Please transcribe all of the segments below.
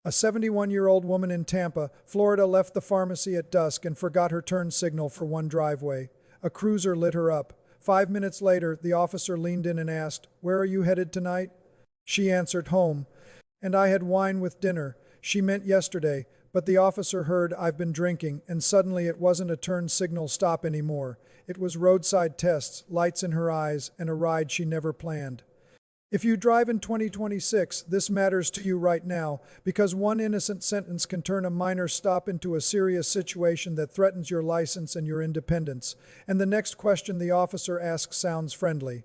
A 71-year-old woman in Tampa, Florida left the pharmacy at dusk and forgot her turn signal for one driveway. A cruiser lit her up. 5 minutes later, the officer leaned in and asked, "Where are you headed tonight?" She answered, "Home. And I had wine with dinner." She meant yesterday, but the officer heard, "I've been drinking," and suddenly it wasn't a turn signal stop anymore. It was roadside tests, lights in her eyes, and a ride she never planned. If you drive in 2026, this matters to you right now, because one innocent sentence can turn a minor stop into a serious situation that threatens your license and your independence. And the next question the officer asks sounds friendly.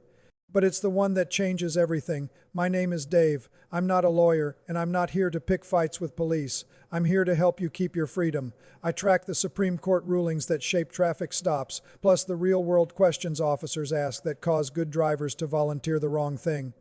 But it's the one that changes everything. "My name is Dave. I'm not a lawyer, and I'm not here to pick fights with police. I'm here to help you keep your freedom. I track the Supreme Court rulings that shape traffic stops, plus the real-world questions officers ask that cause good drivers to volunteer the wrong thing.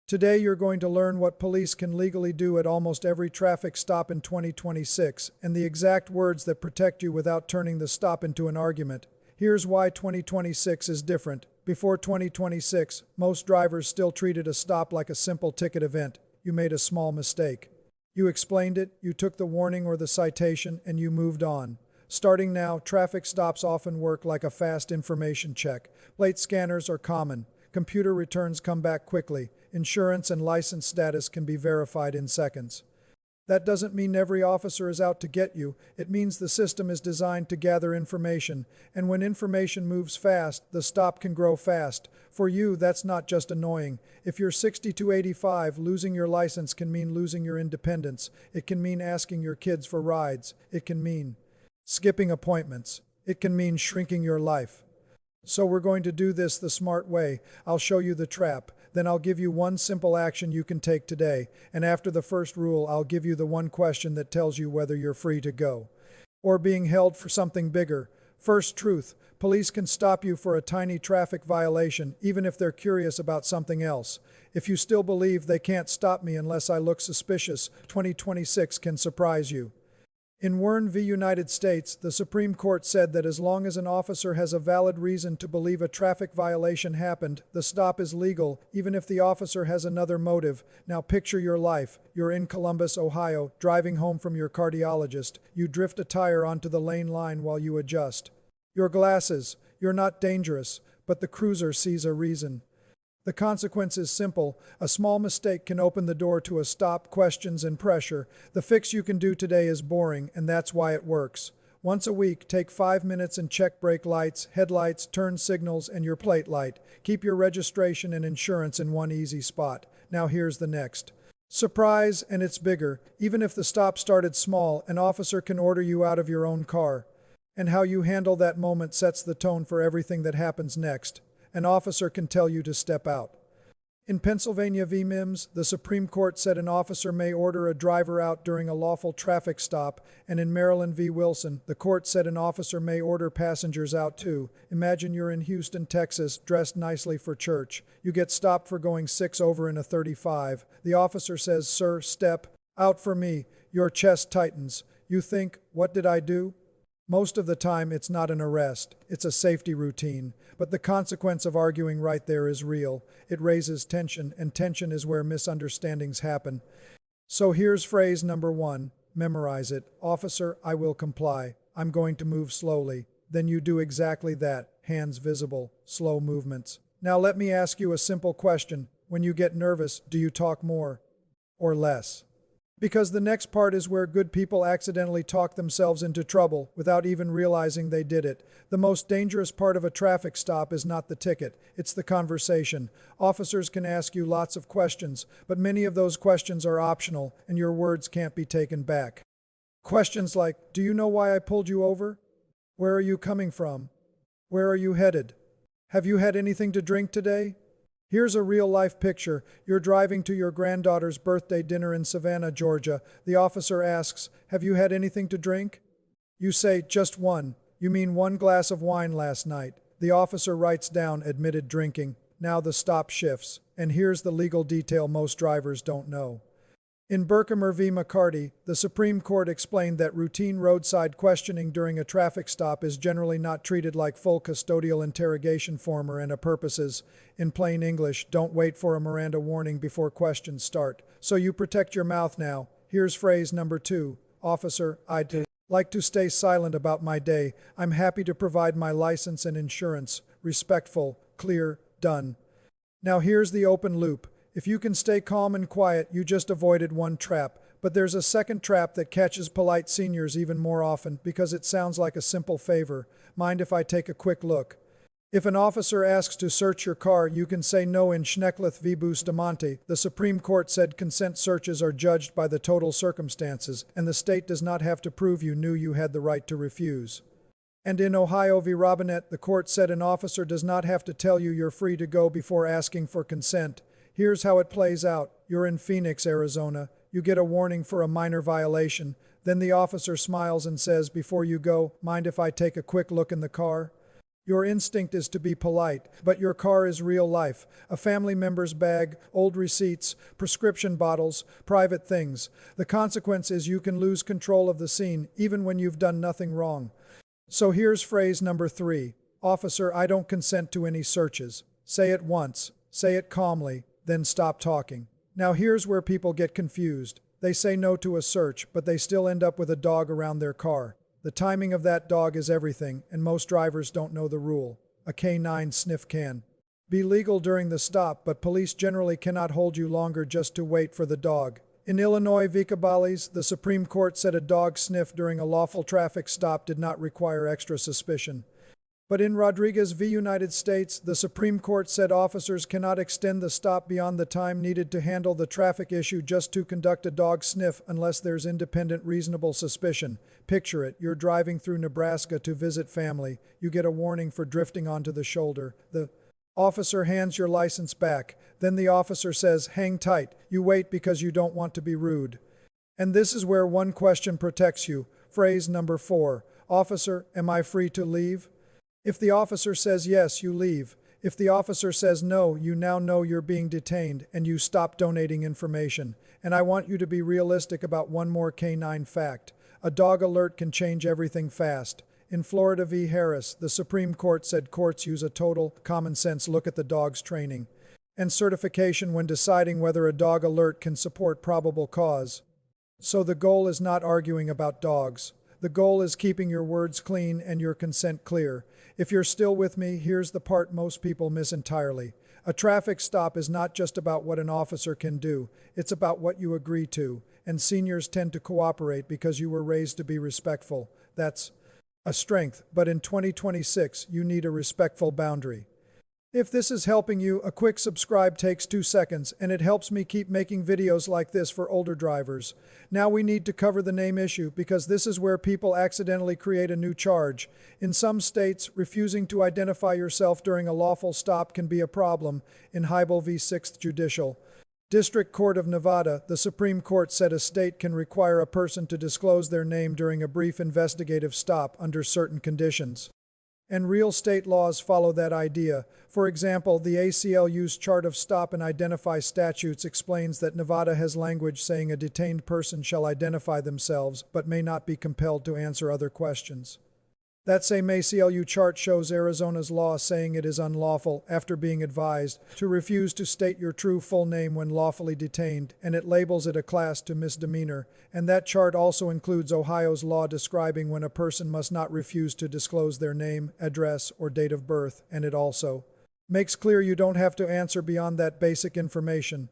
Today you're going to learn what police can legally do at almost every traffic stop in 2026, and the exact words that protect you without turning the stop into an argument. Here's why 2026 is different. Before 2026, most drivers still treated a stop like a simple ticket event. You made a small mistake. You explained it, you took the warning or the citation, and you moved on. Starting now, traffic stops often work like a fast information check. Plate scanners are common. Computer returns come back quickly. Insurance and license status can be verified in seconds. That doesn't mean every officer is out to get you. It means the system is designed to gather information, and when information moves fast, the stop can grow fast. For you, that's not just annoying. If you're 60 to 85, losing your license can mean losing your independence. It can mean asking your kids for rides. It can mean skipping appointments. It can mean shrinking your life. So we're going to do this the smart way. I'll show you the trap. Then I'll give you one simple action you can take today, and after the first rule, I'll give you the one question that tells you whether you're free to go or being held for something bigger. First truth, police can stop you for a tiny traffic violation, even if they're curious about something else. If you still believe they can't stop me unless I look suspicious, 2026 can surprise you. In Warren v. United States, the Supreme Court said that as long as an officer has a valid reason to believe a traffic violation happened, the stop is legal, even if the officer has another motive. Now picture your life. You're in Columbus, Ohio, driving home from your cardiologist. You drift a tire onto the lane line while you adjust your glasses. You're not dangerous, but the cruiser sees a reason. The consequence is simple. A small mistake can open the door to a stop, questions, and pressure. The fix you can do today is boring, and that's why it works. Once a week, take 5 minutes and check brake lights, headlights, turn signals, and your plate light. Keep your registration and insurance in one easy spot. Now here's the next surprise, and it's bigger. Even if the stop started small, an officer can order you out of your own car. And how you handle that moment sets the tone for everything that happens next. An officer can tell you to step out. In Pennsylvania v. Mims, the Supreme Court said an officer may order a driver out during a lawful traffic stop, and in Maryland v. Wilson, the court said an officer may order passengers out too. Imagine you're in Houston, Texas, dressed nicely for church. You get stopped for going 6 over in a 35. The officer says, "Sir, step out for me." Your chest tightens. You think, "What did I do?" Most of the time, it's not an arrest. It's a safety routine. But the consequence of arguing right there is real. It raises tension, and tension is where misunderstandings happen. So here's phrase number 1. Memorize it. "Officer, I will comply. I'm going to move slowly." Then you do exactly that. Hands visible, slow movements. Now let me ask you a simple question. When you get nervous, do you talk more or less? Because the next part is where good people accidentally talk themselves into trouble without even realizing they did it. The most dangerous part of a traffic stop is not the ticket, it's the conversation. Officers can ask you lots of questions, but many of those questions are optional, and your words can't be taken back. Questions like, "Do you know why I pulled you over? Where are you coming from? Where are you headed? Have you had anything to drink today?" Here's a real-life picture. You're driving to your granddaughter's birthday dinner in Savannah, Georgia. The officer asks, "Have you had anything to drink?" You say, "Just one." You mean 1 glass of wine last night. The officer writes down admitted drinking. Now the stop shifts. And here's the legal detail most drivers don't know. In Berkemer v. McCarty, the Supreme Court explained that routine roadside questioning during a traffic stop is generally not treated like full custodial interrogation for Miranda purposes. In plain English, don't wait for a Miranda warning before questions start. So you protect your mouth now. Here's phrase number 2. Officer, I'd like to stay silent about my day. I'm happy to provide my license and insurance. Respectful, clear, done. Now here's the open loop. If you can stay calm and quiet, you just avoided one trap. But there's a second trap that catches polite seniors even more often because it sounds like a simple favor. Mind if I take a quick look? If an officer asks to search your car, you can say no. In Schneckloth v. Bustamante, the Supreme Court said consent searches are judged by the total circumstances, and the state does not have to prove you knew you had the right to refuse. And in Ohio v. Robinette, the court said an officer does not have to tell you you're free to go before asking for consent. Here's how it plays out. You're in Phoenix, Arizona. You get a warning for a minor violation. Then the officer smiles and says, before you go, mind if I take a quick look in the car? Your instinct is to be polite, but your car is real life. A family member's bag, old receipts, prescription bottles, private things. The consequence is you can lose control of the scene, even when you've done nothing wrong. So here's phrase number 3. Officer, I don't consent to any searches. Say it once, say it calmly, then stop talking. Now here's where people get confused. They say no to a search, but they still end up with a dog around their car. The timing of that dog is everything, and most drivers don't know the rule. A canine sniff can be legal during the stop, but police generally cannot hold you longer just to wait for the dog. In Illinois v. Cabales, the Supreme Court said a dog sniff during a lawful traffic stop did not require extra suspicion. But in Rodriguez v. United States, the Supreme Court said officers cannot extend the stop beyond the time needed to handle the traffic issue just to conduct a dog sniff unless there's independent reasonable suspicion. Picture it, you're driving through Nebraska to visit family. You get a warning for drifting onto the shoulder. The officer hands your license back. Then the officer says, hang tight. You wait because you don't want to be rude. And this is where one question protects you. Phrase number 4. Officer, am I free to leave? If the officer says yes, you leave. If the officer says no, you now know you're being detained and you stop donating information. And I want you to be realistic about one more canine fact. A dog alert can change everything fast. In Florida v. Harris, the Supreme Court said courts use a total, common-sense look at the dog's training and certification when deciding whether a dog alert can support probable cause. So the goal is not arguing about dogs. The goal is keeping your words clean and your consent clear. If you're still with me, here's the part most people miss entirely. A traffic stop is not just about what an officer can do, it's about what you agree to. And seniors tend to cooperate because you were raised to be respectful. That's a strength, but in 2026, you need a respectful boundary. If this is helping you, a quick subscribe takes 2 seconds, and it helps me keep making videos like this for older drivers. Now we need to cover the name issue because this is where people accidentally create a new charge. In some states, refusing to identify yourself during a lawful stop can be a problem. In Hybel v. 6th Judicial District Court of Nevada, the Supreme Court said a state can require a person to disclose their name during a brief investigative stop under certain conditions. And real state laws follow that idea. For example, the ACLU's Chart of Stop and Identify statutes explains that Nevada has language saying a detained person shall identify themselves, but may not be compelled to answer other questions. That same ACLU chart shows Arizona's law saying it is unlawful, after being advised, to refuse to state your true full name when lawfully detained, and it labels it a Class 2 misdemeanor. And that chart also includes Ohio's law describing when a person must not refuse to disclose their name, address, or date of birth, and it also makes clear you don't have to answer beyond that basic information.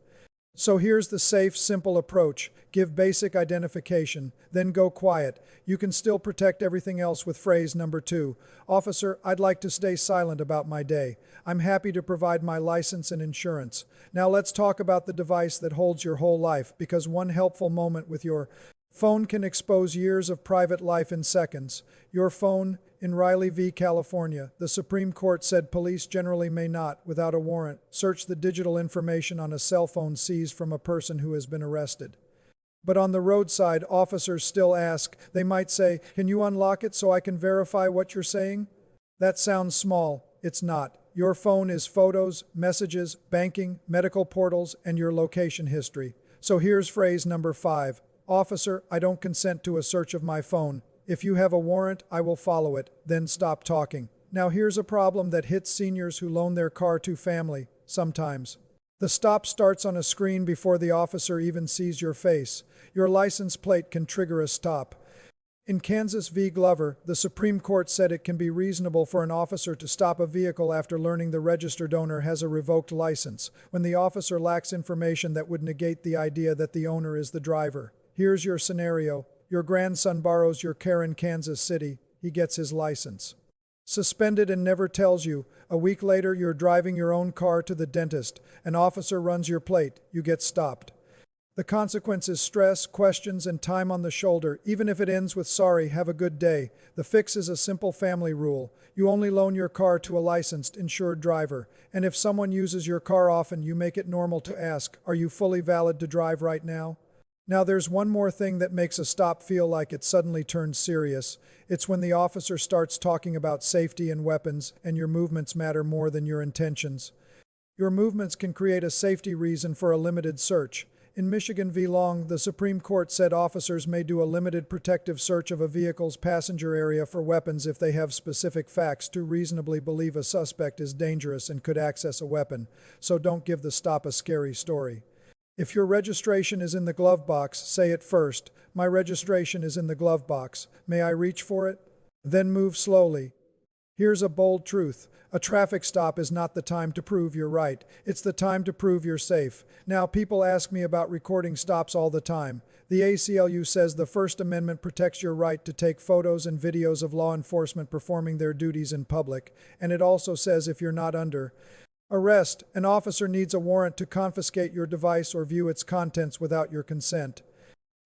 So here's the safe, simple approach. Give basic identification, then go quiet. You can still protect everything else with phrase number 2. Officer, I'd like to stay silent about my day. I'm happy to provide my license and insurance. Now let's talk about the device that holds your whole life, because one helpful moment with your phone can expose years of private life in seconds. Your phone. In Riley v. California, the Supreme Court said police generally may not, without a warrant, search the digital information on a cell phone seized from a person who has been arrested. But on the roadside, officers still ask. They might say, "Can you unlock it so I can verify what you're saying?" That sounds small. It's not. Your phone is photos, messages, banking, medical portals, and your location history. So here's phrase number 5. Officer, I don't consent to a search of my phone. If you have a warrant, I will follow it, then stop talking. Now here's a problem that hits seniors who loan their car to family, sometimes. The stop starts on a screen before the officer even sees your face. Your license plate can trigger a stop. In Kansas v. Glover, the Supreme Court said it can be reasonable for an officer to stop a vehicle after learning the registered owner has a revoked license, when the officer lacks information that would negate the idea that the owner is the driver. Here's your scenario. Your grandson borrows your car in Kansas City. He gets his license suspended and never tells you. A week later, you're driving your own car to the dentist. An officer runs your plate. You get stopped. The consequence is stress, questions, and time on the shoulder, even if it ends with sorry, have a good day. The fix is a simple family rule. You only loan your car to a licensed, insured driver. And if someone uses your car often, you make it normal to ask, are you fully valid to drive right now? Now there's one more thing that makes a stop feel like it suddenly turns serious. It's when the officer starts talking about safety and weapons, and your movements matter more than your intentions. Your movements can create a safety reason for a limited search. In Michigan v. Long, the Supreme Court said officers may do a limited protective search of a vehicle's passenger area for weapons if they have specific facts to reasonably believe a suspect is dangerous and could access a weapon. So don't give the stop a scary story. If your registration is in the glove box, say it first. My registration is in the glove box. May I reach for it? Then move slowly. Here's a bold truth. A traffic stop is not the time to prove you're right. It's the time to prove you're safe. Now, people ask me about recording stops all the time. The ACLU says the First Amendment protects your right to take photos and videos of law enforcement performing their duties in public. And it also says if you're not under arrest, an officer needs a warrant to confiscate your device or view its contents without your consent.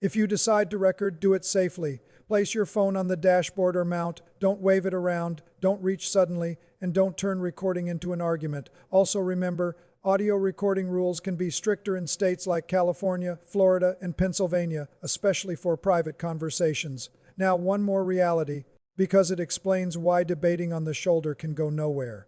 If you decide to record, do it safely. Place your phone on the dashboard or mount. Don't wave it around. Don't reach suddenly. And don't turn recording into an argument. Also remember, audio recording rules can be stricter in states like California, Florida, and Pennsylvania, especially for private conversations. Now, one more reality, because it explains why debating on the shoulder can go nowhere.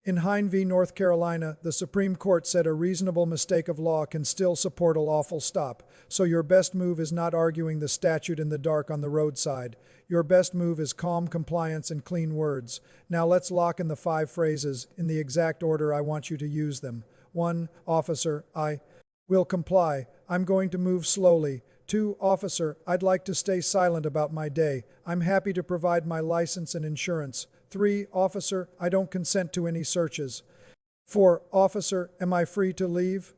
In Hine v. North Carolina, the Supreme Court said a reasonable mistake of law can still support a lawful stop, so your best move is not arguing the statute in the dark on the roadside. Your best move is calm compliance and clean words. Now let's lock in the 5 phrases in the exact order I want you to use them. 1. Officer, I will comply. I'm going to move slowly. 2. Officer, I'd like to stay silent about my day. I'm happy to provide my license and insurance. 3. Officer, I don't consent to any searches. 4. Officer, am I free to leave?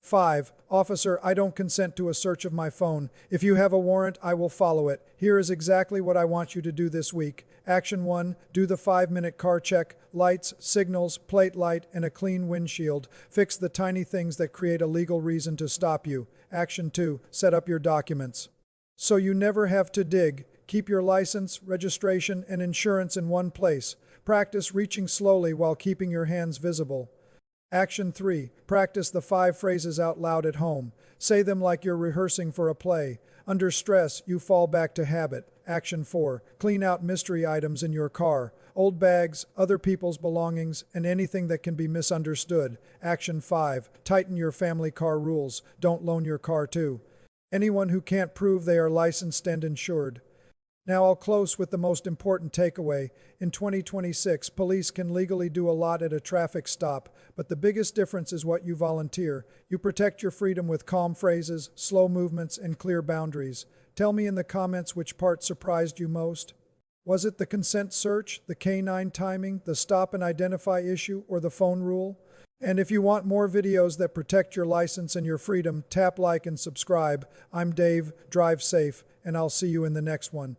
5. Officer, I don't consent to a search of my phone. If you have a warrant, I will follow it. Here is exactly what I want you to do this week. Action 1. Do the 5-minute car check. Lights, signals, plate light, and a clean windshield. Fix the tiny things that create a legal reason to stop you. Action 2. Set up your documents, so you never have to dig. Keep your license, registration, and insurance in one place. Practice reaching slowly while keeping your hands visible. Action 3. Practice the 5 phrases out loud at home. Say them like you're rehearsing for a play. Under stress, you fall back to habit. Action 4. Clean out mystery items in your car. Old bags, other people's belongings, and anything that can be misunderstood. Action 5. Tighten your family car rules. Don't loan your car to anyone who can't prove they are licensed and insured. Now I'll close with the most important takeaway. In 2026, police can legally do a lot at a traffic stop, but the biggest difference is what you volunteer. You protect your freedom with calm phrases, slow movements, and clear boundaries. Tell me in the comments which part surprised you most. Was it the consent search, the canine timing, the stop and identify issue, or the phone rule? And if you want more videos that protect your license and your freedom, tap like and subscribe. I'm Dave, drive safe, and I'll see you in the next one.